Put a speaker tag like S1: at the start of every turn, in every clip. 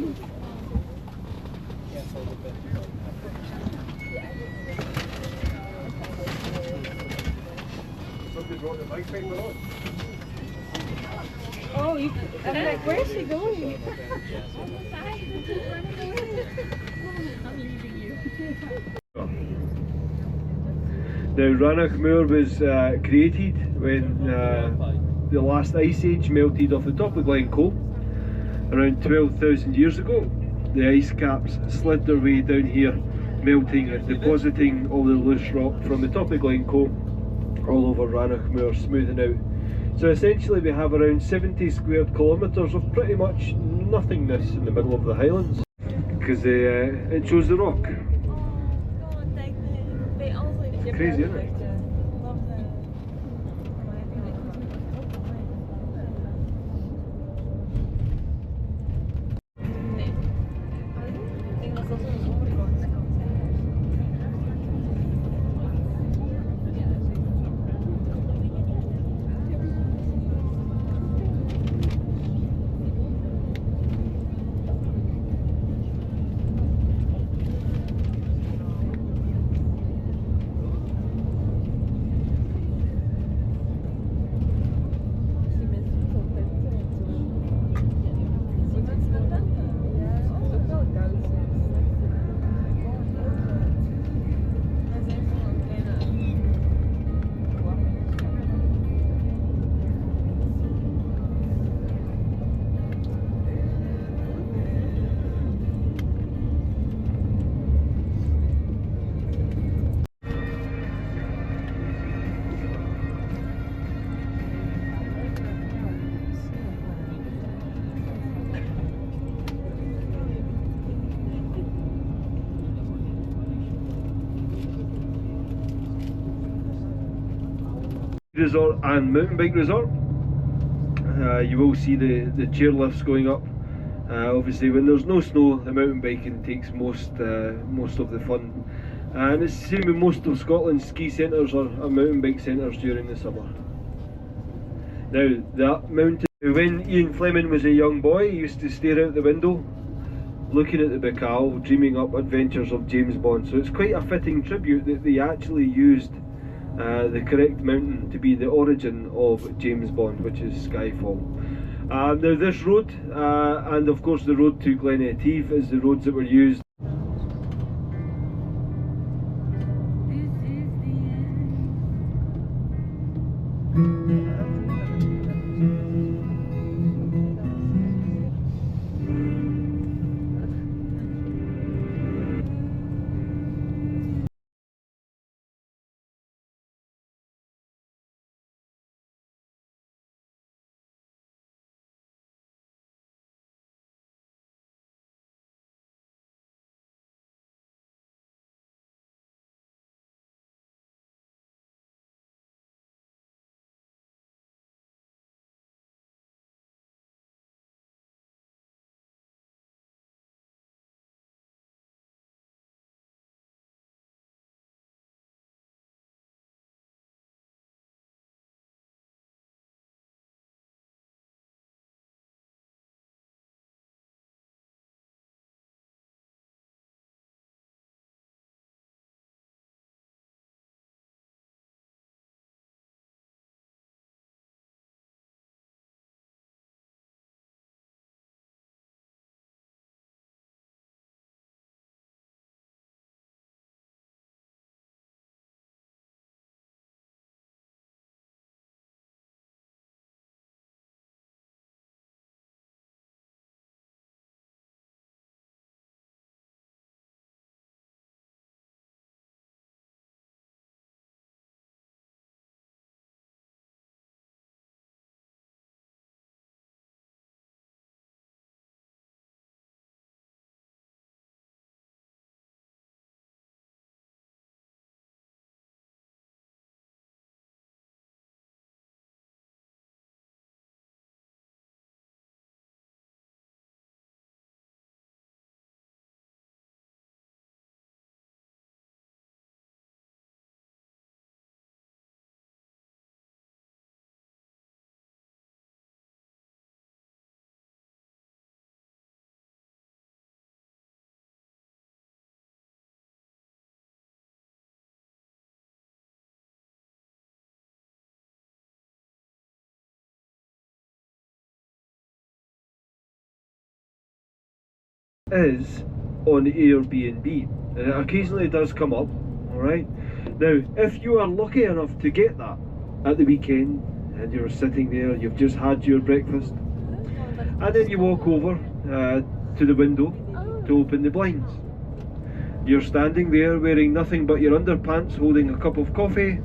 S1: Oh, I'm like, where's she going?
S2: I'm leaving you.
S3: Now, Rannoch Moor was created when the last ice age melted off the top of Glencoe around 12,000 years ago. The ice caps slid their way down here, melting and depositing all the loose rock from the top of Glencoe all over Rannoch Moor, smoothing out. So essentially we have around 70 square kilometres of pretty much nothingness in the middle of the Highlands, because it shows the rock. Crazy, isn't it? Resort and mountain bike resort. You will see the chairlifts going up. Obviously when there's no snow, the mountain biking takes most of the fun, and it's the same with most of Scotland's ski centres or mountain bike centres during the summer. Now that mountain, when Ian Fleming was a young boy, he used to stare out the window looking at the Big Owl, dreaming up adventures of James Bond. So it's quite a fitting tribute that they actually used the correct mountain to be the origin of James Bond, which is Skyfall. Now this road, and of course the road to Glencoe is the roads that were used is on Airbnb, and it occasionally does come up. Alright, now if you are lucky enough to get that at the weekend and you're sitting there, you've just had your breakfast, and then you walk over to the window to open the blinds. You're standing there wearing nothing but your underpants, holding a cup of coffee.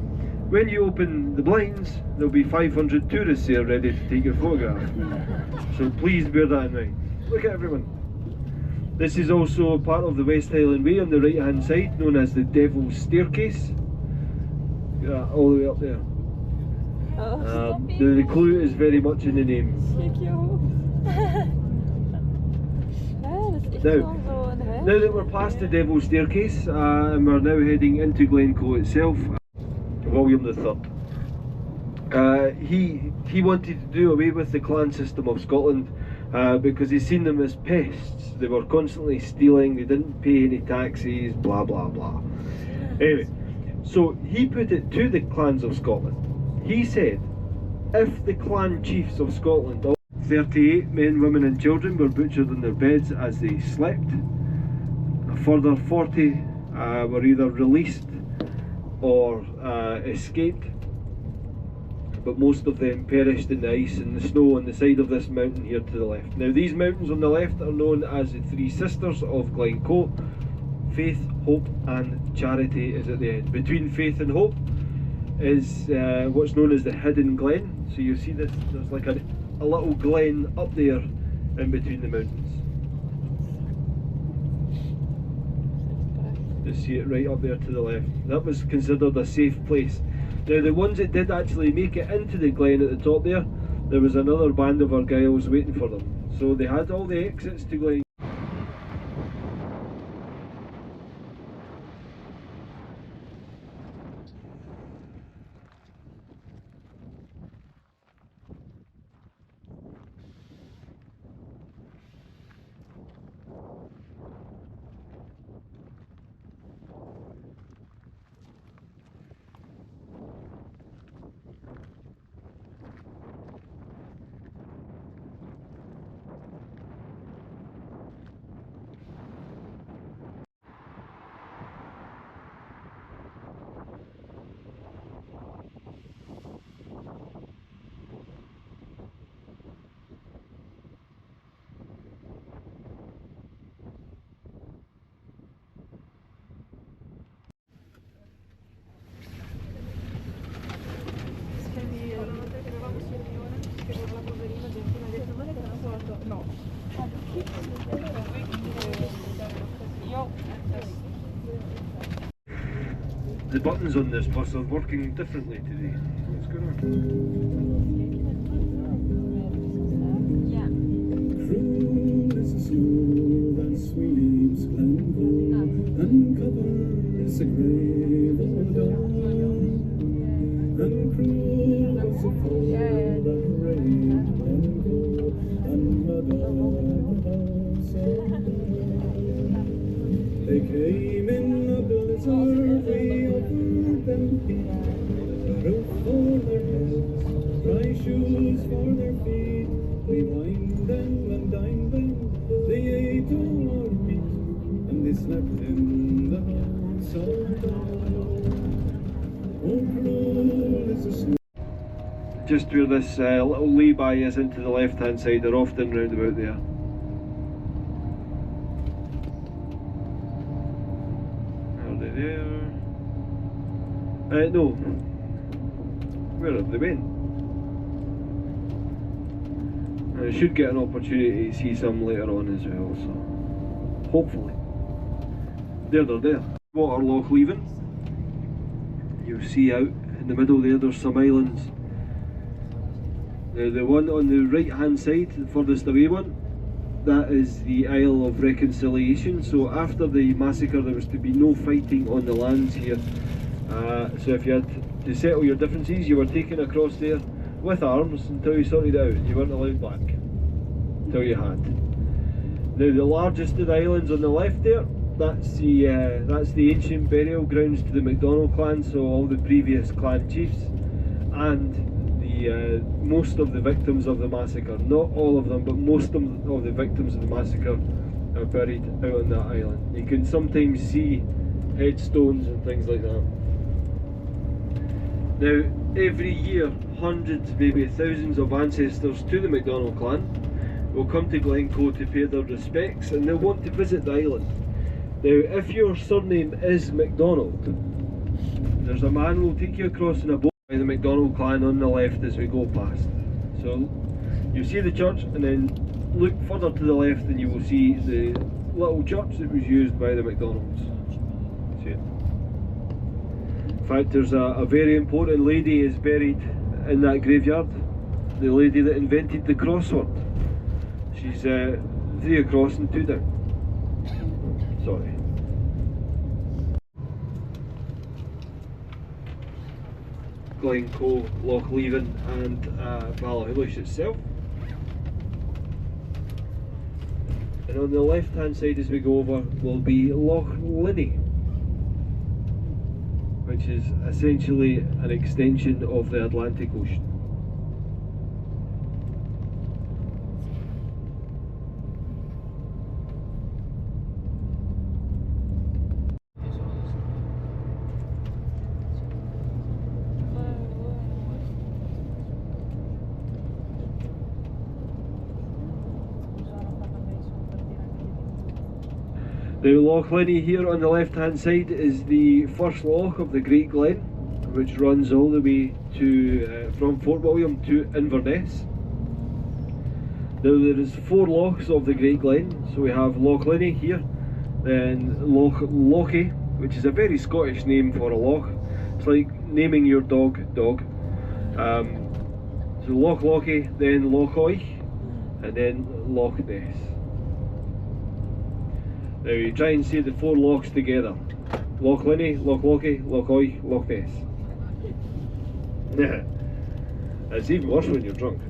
S3: When you open the blinds, there'll be 500 tourists there ready to take your photograph. So please bear that in mind. Look at everyone. This is also part of the West Highland Way on the right hand side, known as the Devil's Staircase. Yeah, all the way up there. The clue is very much in the name. Now that we're past the Devil's Staircase and we're now heading into Glencoe itself, William III. He wanted to do away with the clan system of Scotland because he's seen them as pests. They were constantly stealing, they didn't pay any taxes, blah blah blah. Anyway, so he put it to the clans of Scotland. He said, if the clan chiefs of Scotland, all 38 men, women and children, were butchered in their beds as they slept, a further 40 were either released or escaped, but most of them perished in the ice and the snow on the side of this mountain here to the left. Now these mountains on the left are known as the Three Sisters of Glencoe. Faith, Hope and Charity is at the end. Between Faith and Hope is what's known as the Hidden Glen. So you see this, there's like a little glen up there in between the mountains. You see it right up there to the left. That was considered a safe place. Now the ones that did actually make it into the glen at the top there was another band of Argyles waiting for them. So they had all the exits to Glen. The buttons on this bus are working differently today. What's going on?
S2: Yeah.
S4: Cruel is the snow that sweeps Glencoe, and covers the grave of dawn. And cruel was the fall that rained Glencoe, and Madonna saw. They came in a blizzard, we offered them peat, a roof for their heads, dry shoes for their feet. We wined them and dined them, they ate all our meat, and they slept in the house of dawn. Oh, cruel is the snow.
S3: Just where this little lay-by is into the left-hand side, they're often round about there. There. No. Where have they been? I should get an opportunity to see some later on as well, so hopefully. There they're there. Water Loch leaving. You'll see out in the middle there's some islands. Now the one on the right hand side, the furthest away one, that is the Isle of Reconciliation. So after the massacre there was to be no fighting on the lands here. So if you had to settle your differences, you were taken across there with arms until you sorted it out. You weren't allowed back until you had. Now the largest of the islands on the left there, that's the ancient burial grounds to the MacDonald clan, so all the previous clan chiefs and the most of the victims of the massacre. Not all of them, but most of the victims of the massacre are buried out on that island. You can sometimes see headstones and things like that. Now, every year, hundreds, maybe thousands of ancestors to the MacDonald clan will come to Glencoe to pay their respects, and they'll want to visit the island. Now, if your surname is MacDonald, there's a man who will take you across in a boat by the MacDonald clan on the left as we go past. So, you see the church, and then look further to the left and you will see the little church that was used by the MacDonalds. See it? In fact, there's a very important lady is buried in that graveyard. The lady that invented the crossword. She's 3 across and 2 down. Sorry. Glencoe, Loch Leven and Ballahullish itself. And on the left hand side as we go over will be Loch Ness, which is essentially an extension of the Atlantic Ocean. The Loch Ness here on the left hand side is the first loch of the Great Glen, which runs all the way to from Fort William to Inverness. Now there is 4 lochs of the Great Glen, so we have Loch Ness here, then Loch Lochy, which is a very Scottish name for a loch. It's like naming your dog Dog. So Loch Lochy, then Loch Oich, and then Loch Ness. Now you try and say the 4 lochs together. Loch Ness, Loch Lochy, Loch Oich, Loch Ness. It's even worse when you're drunk.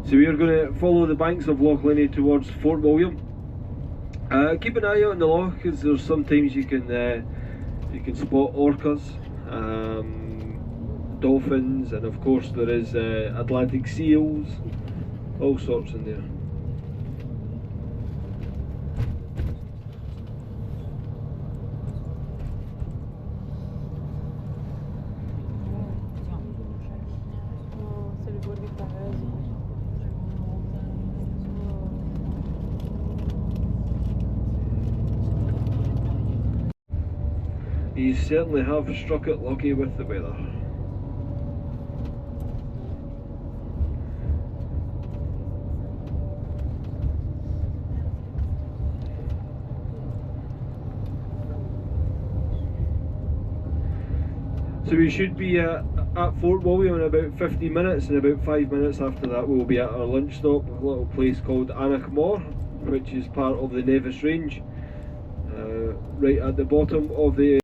S3: So we are going to follow the banks of Loch Ness towards Fort William. Keep an eye out on the loch, because there's sometimes you can spot orcas, dolphins, and of course there is Atlantic seals, all sorts in there. You certainly have struck it lucky with the weather. So we should be at Fort William in about 50 minutes, and about 5 minutes after that we will be at our lunch stop, a little place called Annachmore, which is part of the Nevis Range, right at the bottom of the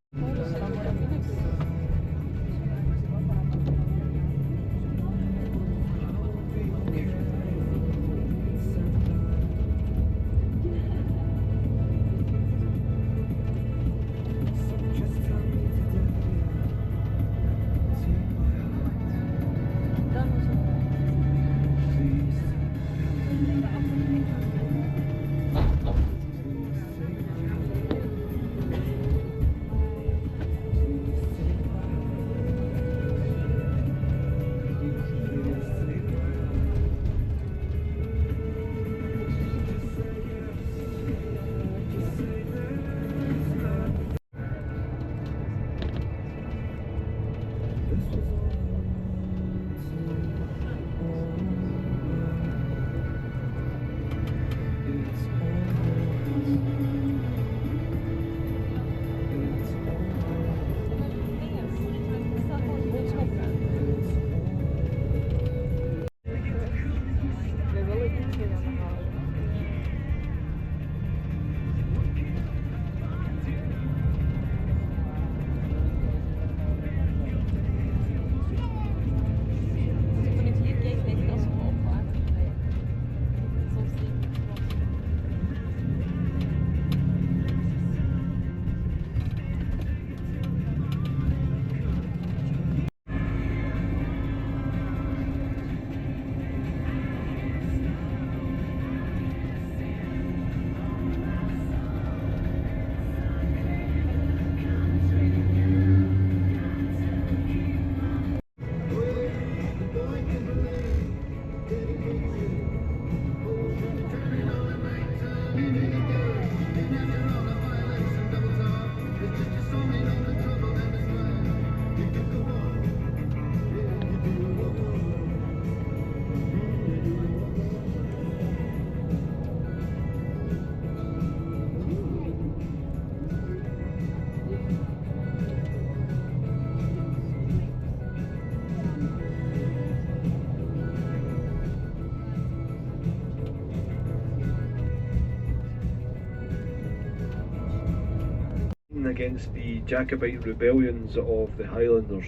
S3: against the Jacobite rebellions of the Highlanders.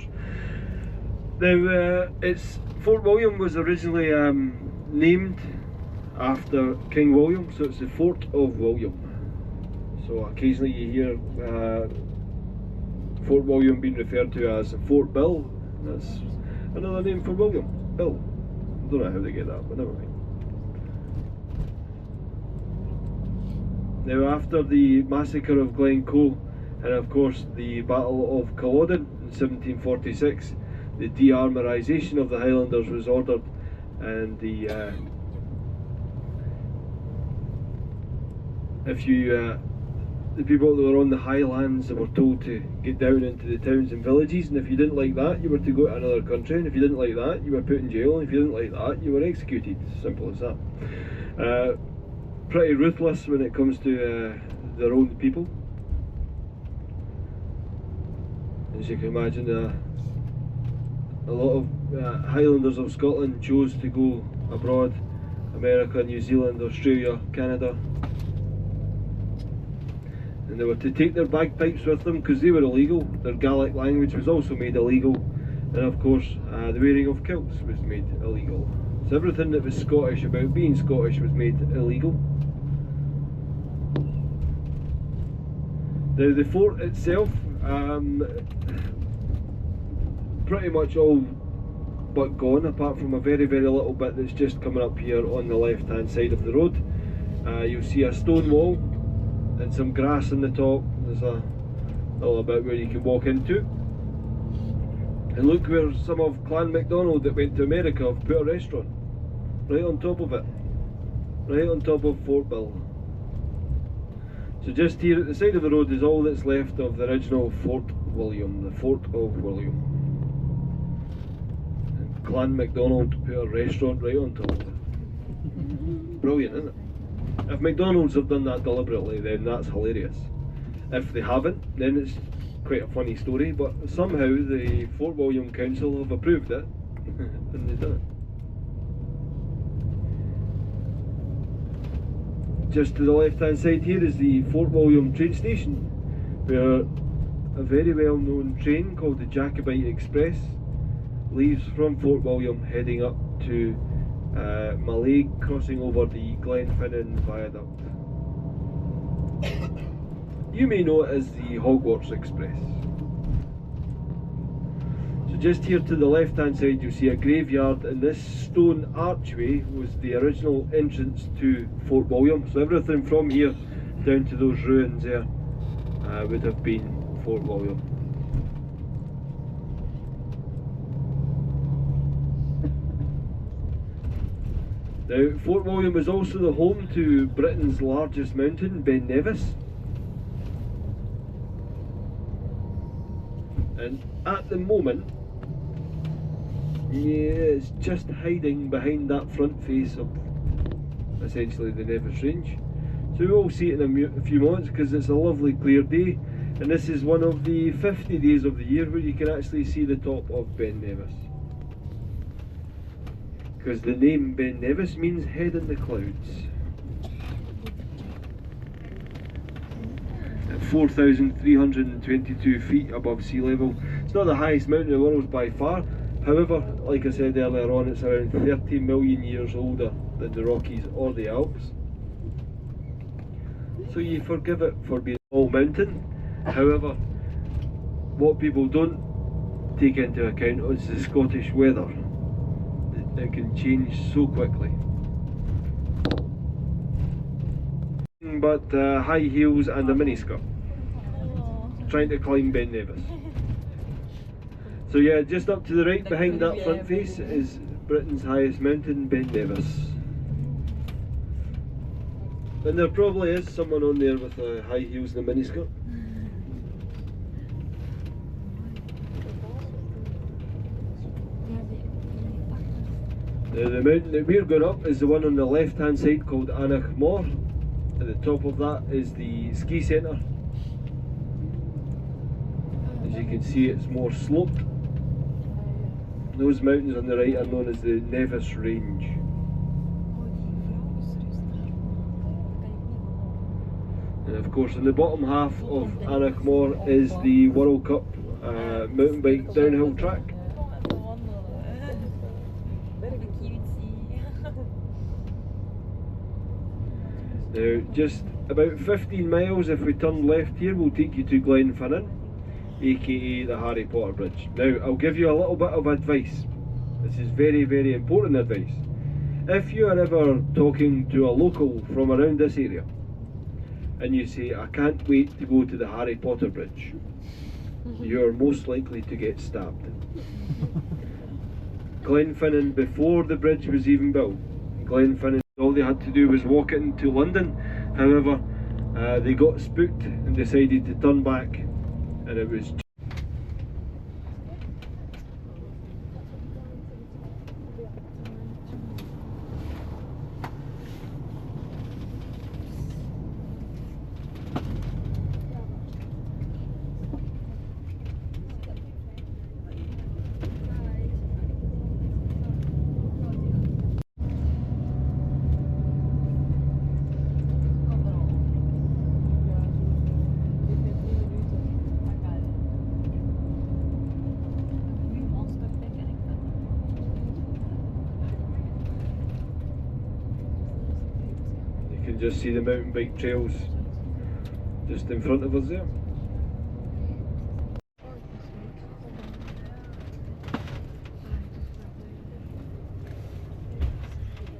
S3: Now, Fort William was originally named after King William, so it's the Fort of William. So occasionally you hear Fort William being referred to as Fort Bill. That's another name for William, Bill. I don't know how they get that, but never mind. Now, after the massacre of Glencoe and of course the Battle of Culloden in 1746, the de-armourisation of the Highlanders was ordered, and the people that were on the Highlands were told to get down into the towns and villages, and if you didn't like that, you were to go to another country, and if you didn't like that, you were put in jail, and if you didn't like that, you were executed. Simple as that. Pretty ruthless when it comes to their own people. As you can imagine, a lot of Highlanders of Scotland chose to go abroad: America, New Zealand, Australia, Canada. And they were to take their bagpipes with them because they were illegal. Their Gaelic language was also made illegal, and of course the wearing of kilts was made illegal. So everything that was Scottish about being Scottish was made illegal. Now the fort itself, pretty much all but gone, apart from a very, very little bit that's just coming up here on the left hand side of the road. You'll see a stone wall and some grass on the top. There's a little bit where you can walk into. And look where some of Clan MacDonald that went to America have put a restaurant. Right on top of it. Right on top of Fort Bill. So just here at the side of the road is all that's left of the original Fort William, the Fort of William. And Clan MacDonald put a restaurant right on top of it. Brilliant, isn't it? If McDonald's have done that deliberately, then that's hilarious. If they haven't, then it's quite a funny story, but somehow the Fort William Council have approved it and they've done it. Just to the left hand side here is the Fort William train station, where a very well known train called the Jacobite Express leaves from Fort William heading up to Malay, crossing over the Glenfinnan Viaduct. You may know it as the Hogwarts Express. So just here to the left hand side you'll see a graveyard, and this stone archway was the original entrance to Fort William. So everything from here down to those ruins there would have been Fort William. Now, Fort William is also the home to Britain's largest mountain, Ben Nevis. And at the moment, yeah, it's just hiding behind that front face of essentially the Nevis Range. So we will see it in a few moments because it's a lovely clear day, and this is one of the 50 days of the year where you can actually see the top of Ben Nevis. Because the name Ben Nevis means head in the clouds. At 4,322 feet above sea level. It's not the highest mountain in the world by far. However, like I said earlier on, it's around 30 million years older than the Rockies or the Alps. So you forgive it for being a small mountain. However, what people don't take into account is the Scottish weather. It can change so quickly. But high heels and a miniskirt, trying to climb Ben Nevis. So yeah, just up to the right behind that front face is Britain's highest mountain, Ben Nevis. And there probably is someone on there with high heels and a miniskirt. Now the mountain that we're going up is the one on the left hand side called Anach Mor. At the top of that is the ski centre. As you can see, it's more sloped. Those mountains on the right are known as the Nevis Range. And of course, in the bottom half of Annachmore is the World Cup mountain bike downhill track. Now, just about 15 miles if we turn left here will take you to Glenfinnan, aka the Harry Potter Bridge. Now, I'll give you a little bit of advice. This is very, very important advice. If you are ever talking to a local from around this area and you say, I can't wait to go to the Harry Potter Bridge, you're most likely to get stabbed. Glenfinnan, before the bridge was even built, Glenfinnan, all they had to do was walk into London. However, they got spooked and decided to turn back, and it was just see the mountain bike trails just in front of us there.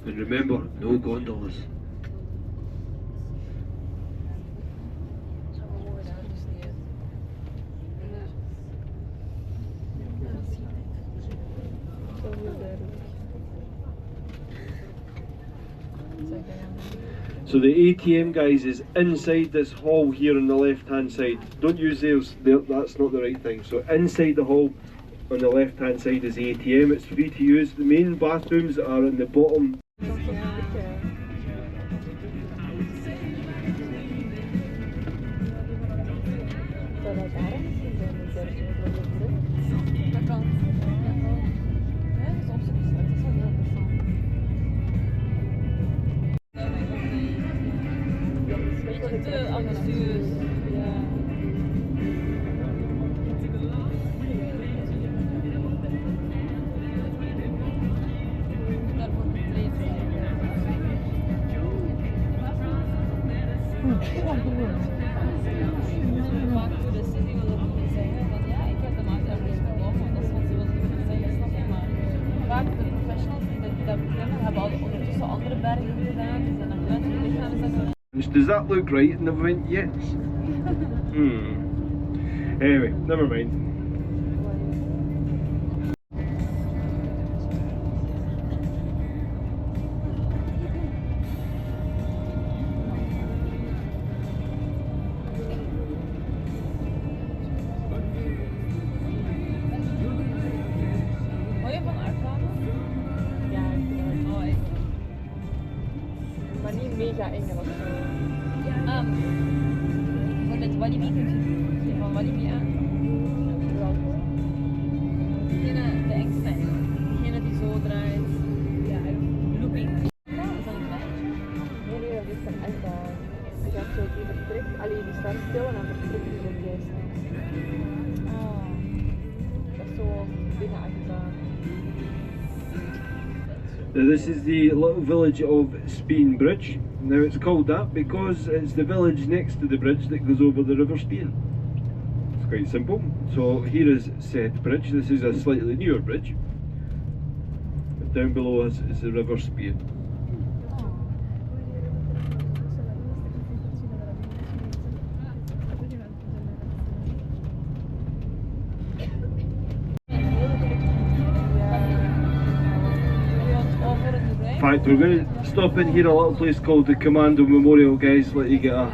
S3: And remember, no gondolas. So the ATM, guys, is inside this hall here on the left hand side. Don't use those, that's not the right thing. So inside the hall on the left hand side is the ATM. It's free to use. The main bathrooms are in the bottom. Does that look right? And they went, yes. Anyway, never mind.
S1: Mega eng was zo.
S2: Maar met Walibi kun je van Walibi aan. Degene, de engste, degene die zo draait. Ja, looping. Is dat een klein?
S1: Nee, dat is een echt. Je gaat zo die vertrekt, alleen die staat stil en dan vertrekt die zo juist. Dat is zo binnen achter.
S3: Now this is the little village of Spean Bridge. Now it's called that because it's the village next to the bridge that goes over the River Spean. It's quite simple. So here is Set Bridge. This is a slightly newer bridge. But down below us is the River Spean. In fact, we're going to stop in here, a little place called the Commando Memorial, guys, let you get a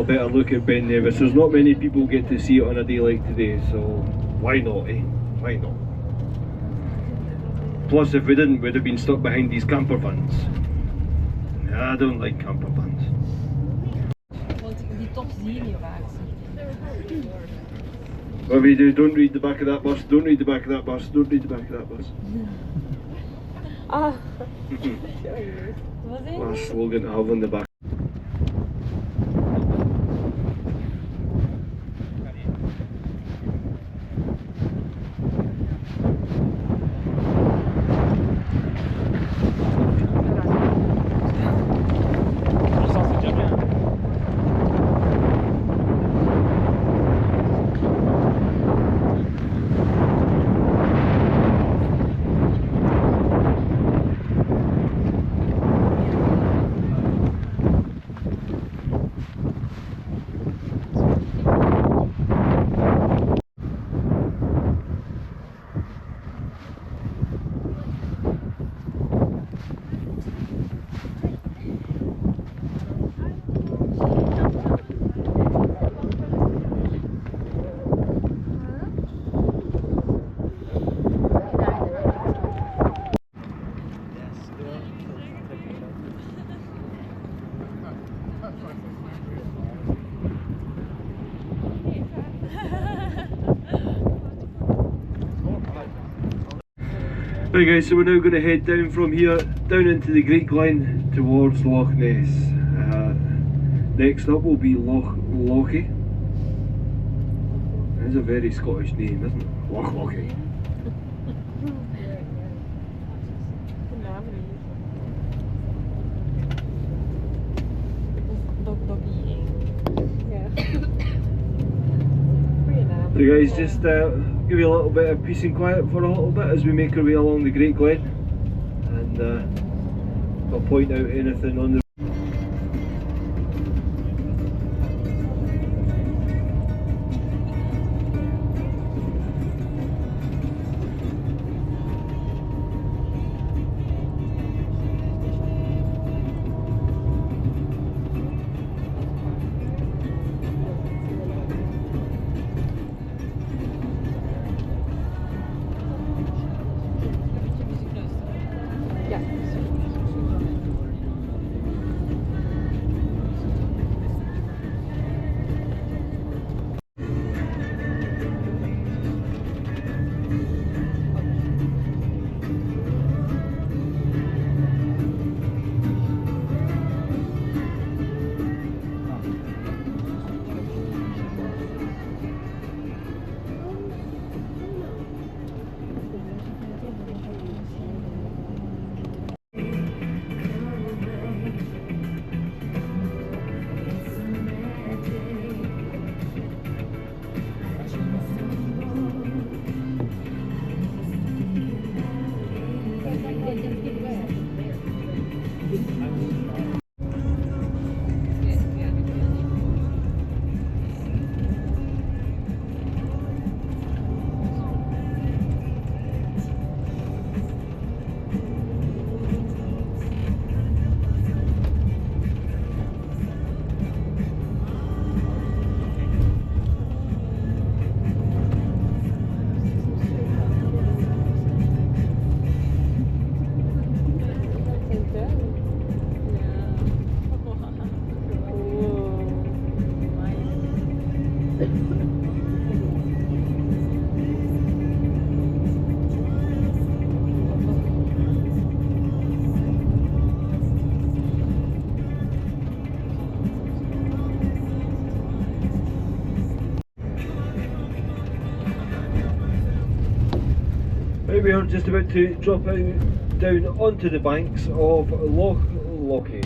S3: better look at Ben Nevis. There's not many people get to see it on a day like today, so why not, eh? Why not? Plus, if we didn't, we'd have been stuck behind these camper vans. I don't like camper vans.
S2: Want die top zie je niet vaak.
S3: Whatever you do, don't read the back of that bus, don't read the back of that bus, don't read the back of that bus.
S1: Ah.
S2: Wat is
S3: Last slogan to have on the back. Right guys, so we're now going to head down from here, down into the Great Glen towards Loch Ness. Next up will be Lochy. That's a very Scottish name, isn't it? Lochy. So guys, just give you a little bit of peace and quiet for a little bit as we make our way along the Great Glen, and I'll point out anything on the we are just about to drop out down onto the banks of Loch Lochy.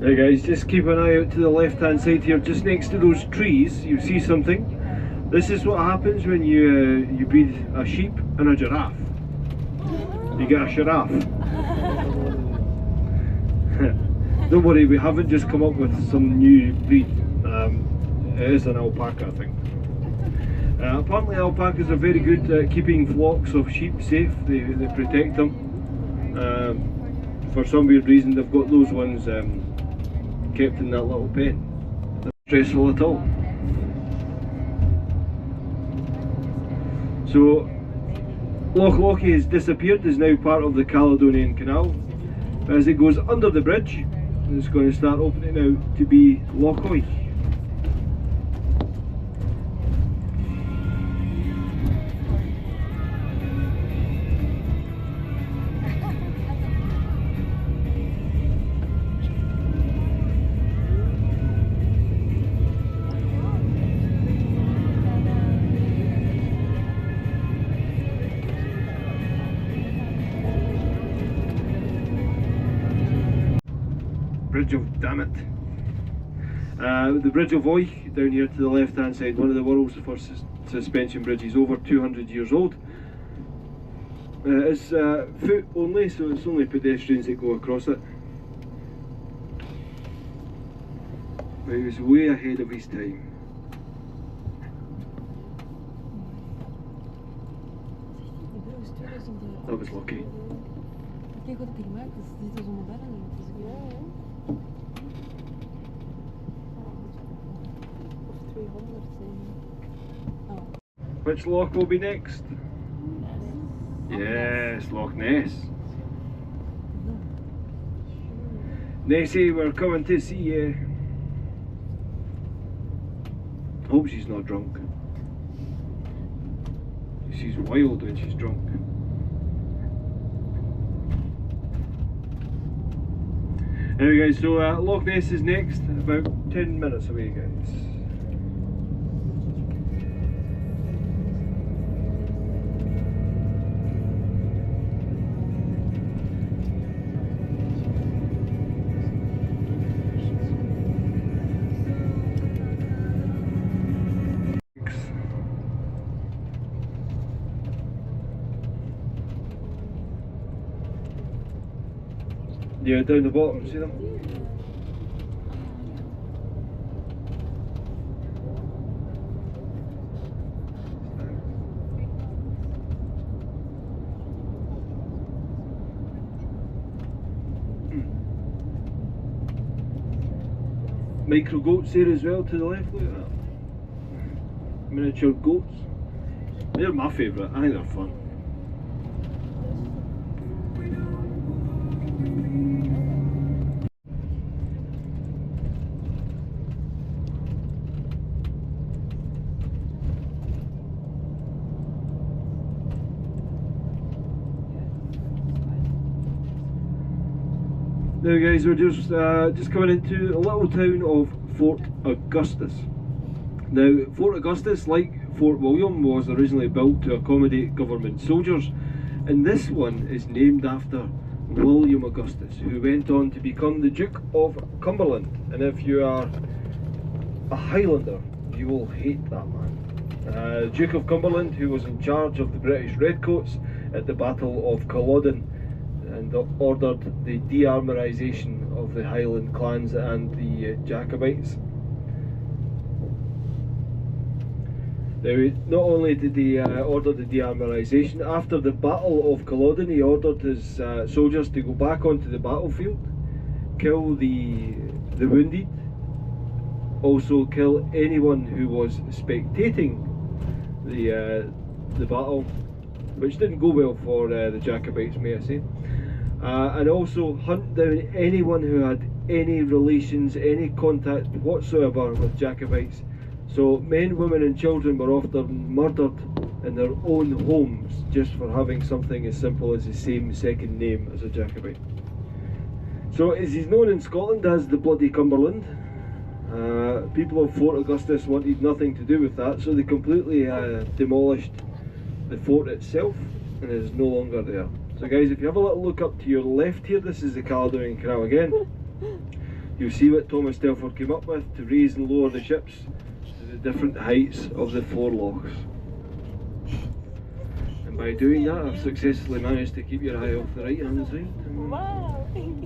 S3: Hey guys, just keep an eye out to the left hand side here, just next to those trees. You see something. This is what happens when you breed a sheep and a giraffe. You get a giraffe. Don't worry, we haven't just come up with some new breed. It is an alpaca, I think. Apparently alpacas are very good at keeping flocks of sheep safe. They protect them. For some weird reason they've got those ones kept in that little pen. Not stressful at all. So Loch Lochy has disappeared, is now part of the Caledonian Canal. As it goes under the bridge, it's going to start opening out to be Loch Oich. Bridge of Dammit. The Bridge of Oich down here to the left hand side, one of the world's first suspension bridges, over 200 years old. It's foot only, so it's only pedestrians that go across it. But he was way ahead of his time. Dat was lucky.
S2: Kijk wat ik maak, dit is zo modern.
S1: Of 200 zijn.
S3: Which loch will be next? Yes, Loch Ness. Nessie, we're coming to see you. Hope she's not drunk. She's wild when she's drunk. Anyway guys, so Loch Ness is next, about 10 minutes away guys. Yeah, down the bottom, see them? Micro goats there as well to the left, look at that. Miniature goats. They're my favourite, I think they're fun. Now guys, we're just coming into a little town of Fort Augustus. Now Fort Augustus, like Fort William, was originally built to accommodate government soldiers, and this one is named after William Augustus, who went on to become the Duke of Cumberland. And if you are a Highlander, you will hate that man. Duke of Cumberland, who was in charge of the British Redcoats at the Battle of Culloden, and ordered the de-armourisation of the Highland clans and the Jacobites. Now, not only did he order the de-armourisation, after the Battle of Culloden he ordered his soldiers to go back onto the battlefield, kill the wounded, also kill anyone who was spectating the battle, which didn't go well for the Jacobites, may I say. And also hunt down anyone who had any relations, any contact whatsoever with Jacobites. So men, women and children were often murdered in their own homes just for having something as simple as the same second name as a Jacobite. So as he's known in Scotland as the Bloody Cumberland, people of Fort Augustus wanted nothing to do with that, so they completely demolished the fort itself, and it is no longer there. So guys, if you have a little look up to your left here, this is the Caledonian Canal again. You'll see what Thomas Telford came up with to raise and lower the ships to the different heights of the 4 lochs. And by doing that, I've successfully managed to keep your eye off the right hand side.
S1: Wow, thank you.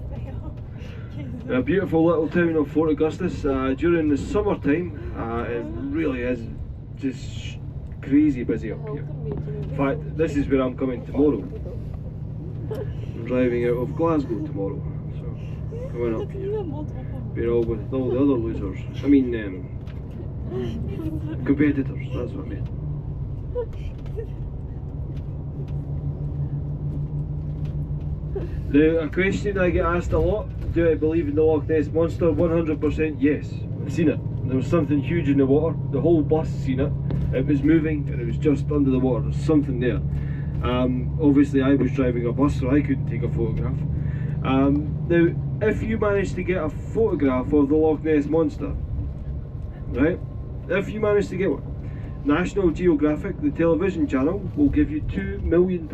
S3: A beautiful little town of Fort Augustus. During the summertime, it really is just crazy busy up here. In fact, this is where I'm coming tomorrow. I'm driving out of Glasgow tomorrow, so coming up here. Being all with all the other losers. I mean, competitors, that's what I meant. Now, a question I get asked a lot, do I believe in the Loch Ness Monster? 100% yes. I've seen it. There was something huge in the water. The whole bus seen it. It was moving and it was just under the water. There's something there. Obviously I was driving a bus, so I couldn't take a photograph. Now, if you manage to get a photograph of the Loch Ness Monster, right? If you manage to get one, National Geographic, the television channel, will give you £2 million.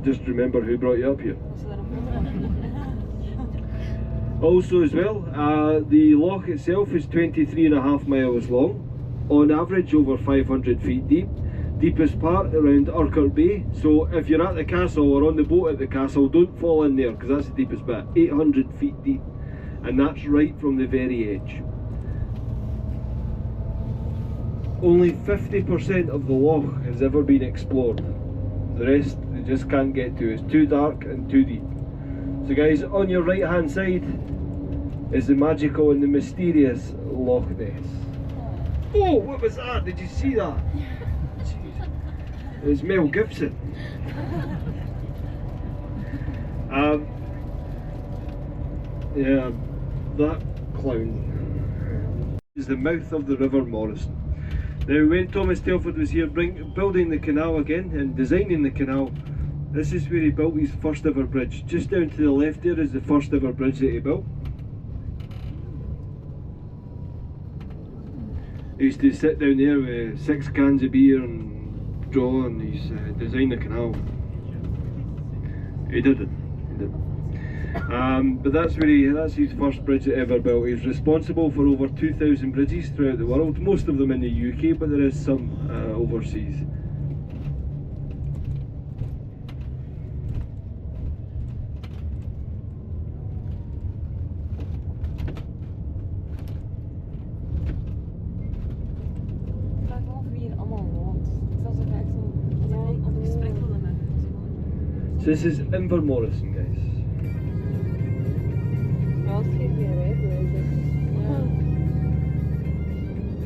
S3: Just remember who brought you up here. Also as well, the loch itself is 23.5 miles long, on average over 500 feet deep. Deepest part around Urquhart Bay, so if you're at the castle or on the boat at the castle, don't fall in there because that's the deepest bit, 800 feet deep, and that's right from the very edge. Only 50% of the loch has ever been explored. The rest they just can't get to. It's too dark and too deep. So guys, on your right hand side is the magical and the mysterious Loch Ness. Oh, what was that? Did you see that? It was Mel Gibson. Yeah, that clown is the mouth of the River Morrison. Now, when Thomas Telford was here building the canal again and designing the canal, this is where he built his first ever bridge. Just down to the left there is the first ever bridge that he built. He used to sit down there with 6 cans of beer and draw and he's designed the canal. He didn't. But that's his first bridge that ever built. He's responsible for over 2,000 bridges throughout the world, most of them in the UK, but there is some overseas. So this is Inverness, guys.
S1: Ja, het geeft meer rijbewijs.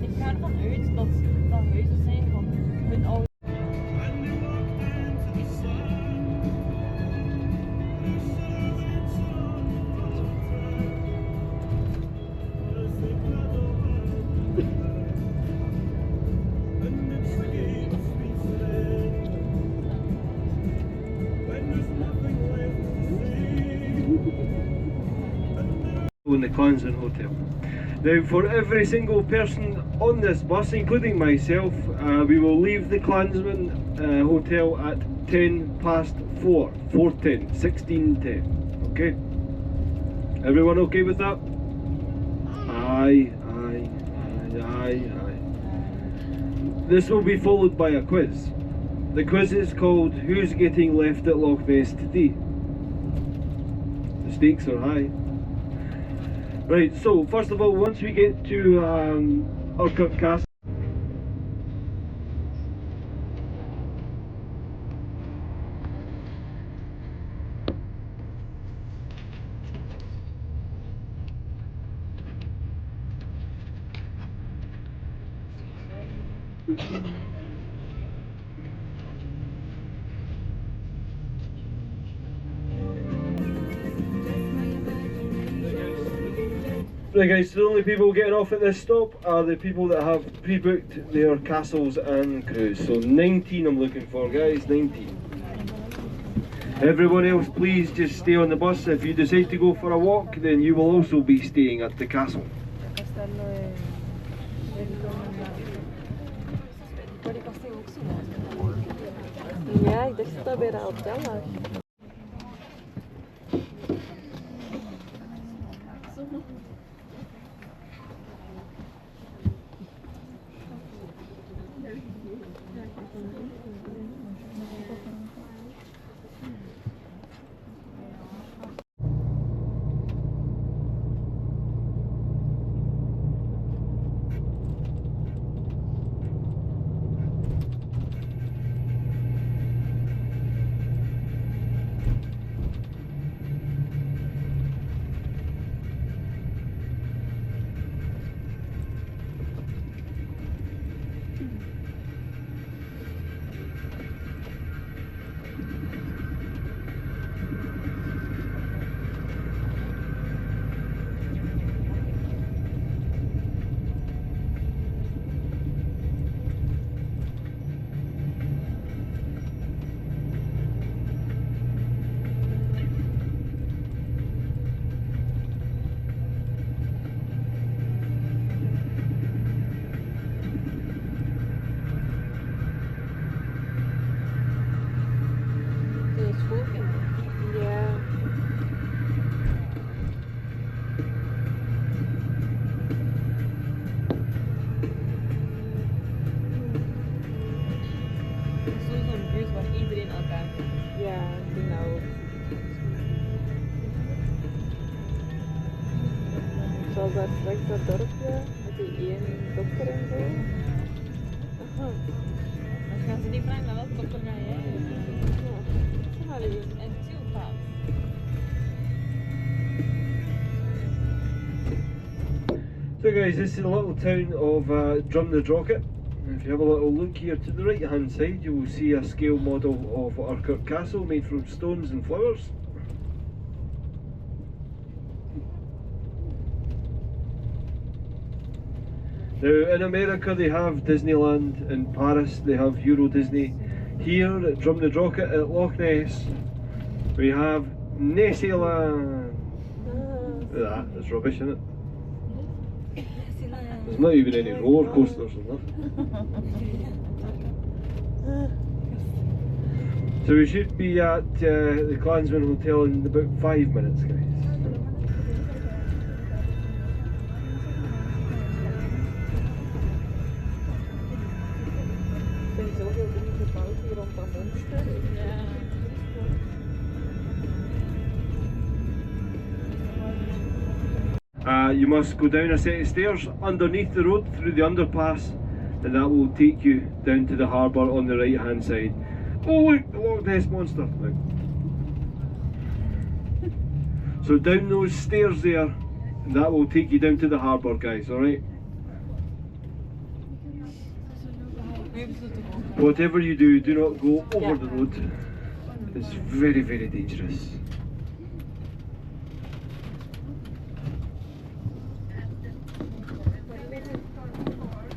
S2: Ik ga ervan uit dat dat huizen zijn van hun ouders.
S3: In the Clansman Hotel. Now, for every single person on this bus, including myself, we will leave the Clansman Hotel at 4:10, 16:10. Okay? Everyone okay with that? Aye. This will be followed by a quiz. The quiz is called Who's Getting Left at Loch Ness Today? The stakes are high. Right, so first of all, once we get to Urquhart Castle, right guys, so the only people getting off at this stop are the people that have pre-booked their castles and cruise. So 19 I'm looking for, guys, 19. Everyone else, please just stay on the bus. If you decide to go for a walk, then you will also be staying at the castle.
S1: Ja, ik dacht dat bij de hotel lag. daar straks dat dorpje met die één dokter en zo. Aha.
S2: Dan gaan ze die vragen naar welke dokter ga jij?
S1: Ja, allee.
S2: En Tupac.
S3: So guys, this is the little town of Drumnadrochit. If you have a little look here to the right hand side, you will see a scale model of Urquhart Castle made from stones and flowers. Now in America they have Disneyland, in Paris they have Euro Disney. Here at Drumnadrochit at Loch Ness we have Nessieland. That's rubbish, isn't it? There's not even any roller coasters or nothing. So we should be at the Clansman Hotel in about 5 minutes, guys.
S1: Er zijn zoveel dingen gebouwd hier rond dat monster.
S3: You must go down a set of stairs underneath the road through the underpass, and that will take you down to the harbour on the right hand side. Oh look, the Loch Ness monster! Look. So down those stairs there, and that will take you down to the harbour, guys, alright? Whatever you do, do not go over the road. It's very, very dangerous.